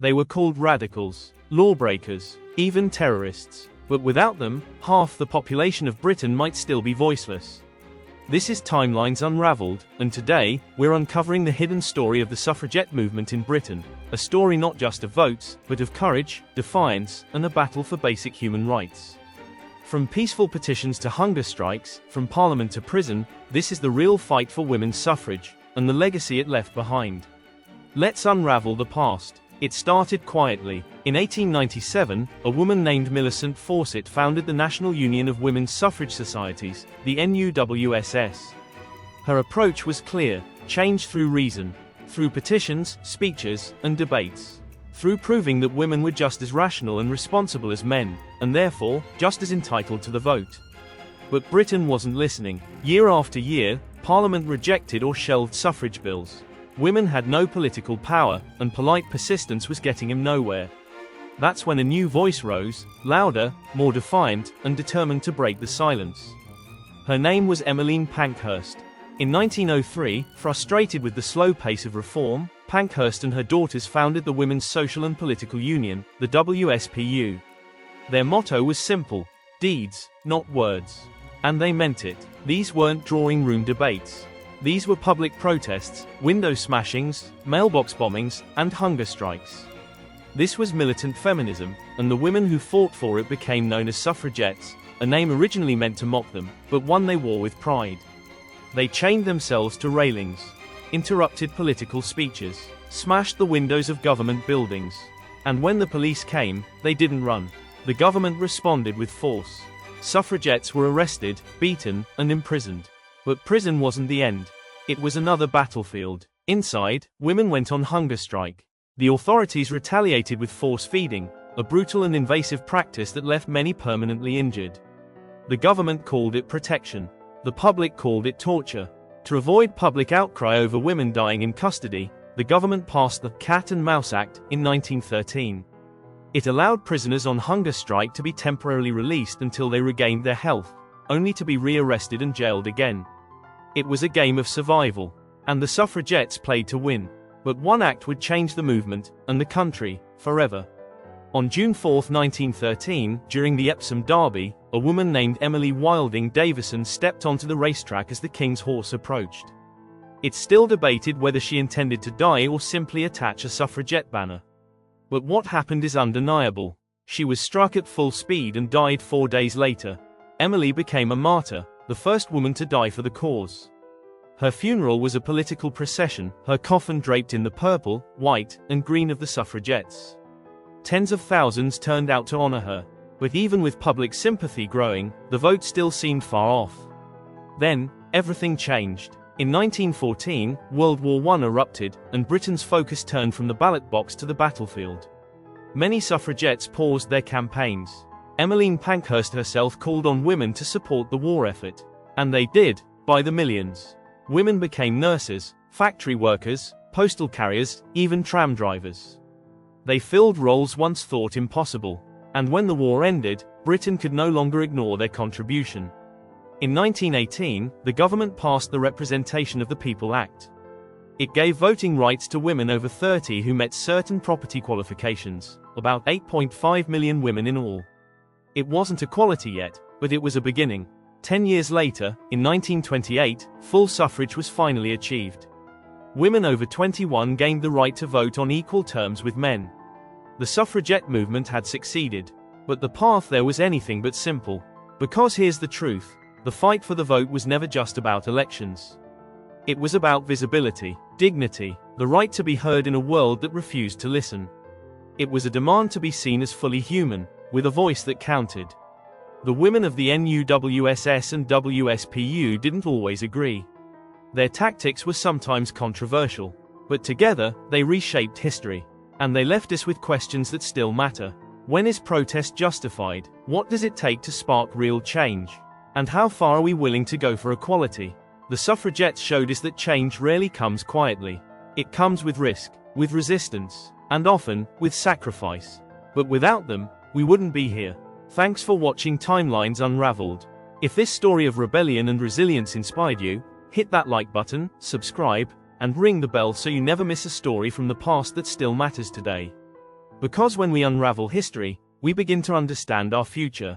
They were called radicals, lawbreakers, even terrorists. But without them, half the population of Britain might still be voiceless. This is Timelines Unravelled, and today, we're uncovering the hidden story of the suffragette movement in Britain, a story not just of votes, but of courage, defiance, and a battle for basic human rights. From peaceful petitions to hunger strikes, from parliament to prison, this is the real fight for women's suffrage, and the legacy it left behind. Let's unravel the past. It started quietly. In 1897, a woman named Millicent Fawcett founded the National Union of Women's Suffrage Societies, the NUWSS. Her approach was clear: change through reason, through petitions, speeches, and debates, through proving that women were just as rational and responsible as men, and therefore, just as entitled to the vote. But Britain wasn't listening. Year after year, Parliament rejected or shelved suffrage bills. Women had no political power, and polite persistence was getting him nowhere. That's when a new voice rose, louder, more defiant, and determined to break the silence. Her name was Emmeline Pankhurst. In 1903, frustrated with the slow pace of reform, Pankhurst and her daughters founded the Women's Social and Political Union, the WSPU. Their motto was simple: deeds, not words. And they meant it. These weren't drawing room debates. These were public protests, window smashings, mailbox bombings, and hunger strikes. This was militant feminism, and the women who fought for it became known as suffragettes, a name originally meant to mock them, but one they wore with pride. They chained themselves to railings, interrupted political speeches, smashed the windows of government buildings. And when the police came, they didn't run. The government responded with force. Suffragettes were arrested, beaten, and imprisoned. But prison wasn't the end. It was another battlefield. Inside, women went on hunger strike. The authorities retaliated with force feeding, a brutal and invasive practice that left many permanently injured. The government called it protection. The public called it torture. To avoid public outcry over women dying in custody, the government passed the Cat and Mouse Act in 1913. It allowed prisoners on hunger strike to be temporarily released until they regained their health, only to be rearrested and jailed again. It was a game of survival, and the suffragettes played to win. But one act would change the movement, and the country, forever. On June 4, 1913, during the Epsom Derby, a woman named Emily Wilding Davison stepped onto the racetrack as the King's horse approached. It's still debated whether she intended to die or simply attach a suffragette banner. But what happened is undeniable. She was struck at full speed and died 4 days later. Emily became a martyr, the first woman to die for the cause. Her funeral was a political procession, her coffin draped in the purple, white, and green of the suffragettes. Tens of thousands turned out to honor her. But even with public sympathy growing, the vote still seemed far off. Then, everything changed. In 1914, World War I erupted, and Britain's focus turned from the ballot box to the battlefield. Many suffragettes paused their campaigns. Emmeline Pankhurst herself called on women to support the war effort. And they did, by the millions. Women became nurses, factory workers, postal carriers, even tram drivers. They filled roles once thought impossible. And when the war ended, Britain could no longer ignore their contribution. In 1918, the government passed the Representation of the People Act. It gave voting rights to women over 30 who met certain property qualifications, about 8.5 million women in all. It wasn't equality yet, but it was a beginning. 10 years later, in 1928, full suffrage was finally achieved. Women over 21 gained the right to vote on equal terms with men. The suffragette movement had succeeded, but the path there was anything but simple. Because here's the truth: the fight for the vote was never just about elections. It was about visibility, dignity, the right to be heard in a world that refused to listen. It was a demand to be seen as fully human, with a voice that counted. The women of the NUWSS and WSPU didn't always agree. Their tactics were sometimes controversial, but together, they reshaped history. And they left us with questions that still matter. When is protest justified? What does it take to spark real change? And how far are we willing to go for equality? The suffragettes showed us that change rarely comes quietly. It comes with risk, with resistance, and often, with sacrifice. But without them, we wouldn't be here. Thanks for watching Timelines Unravelled. If this story of rebellion and resilience inspired you, hit that like button, subscribe, and ring the bell so you never miss a story from the past that still matters today. Because when we unravel history, we begin to understand our future.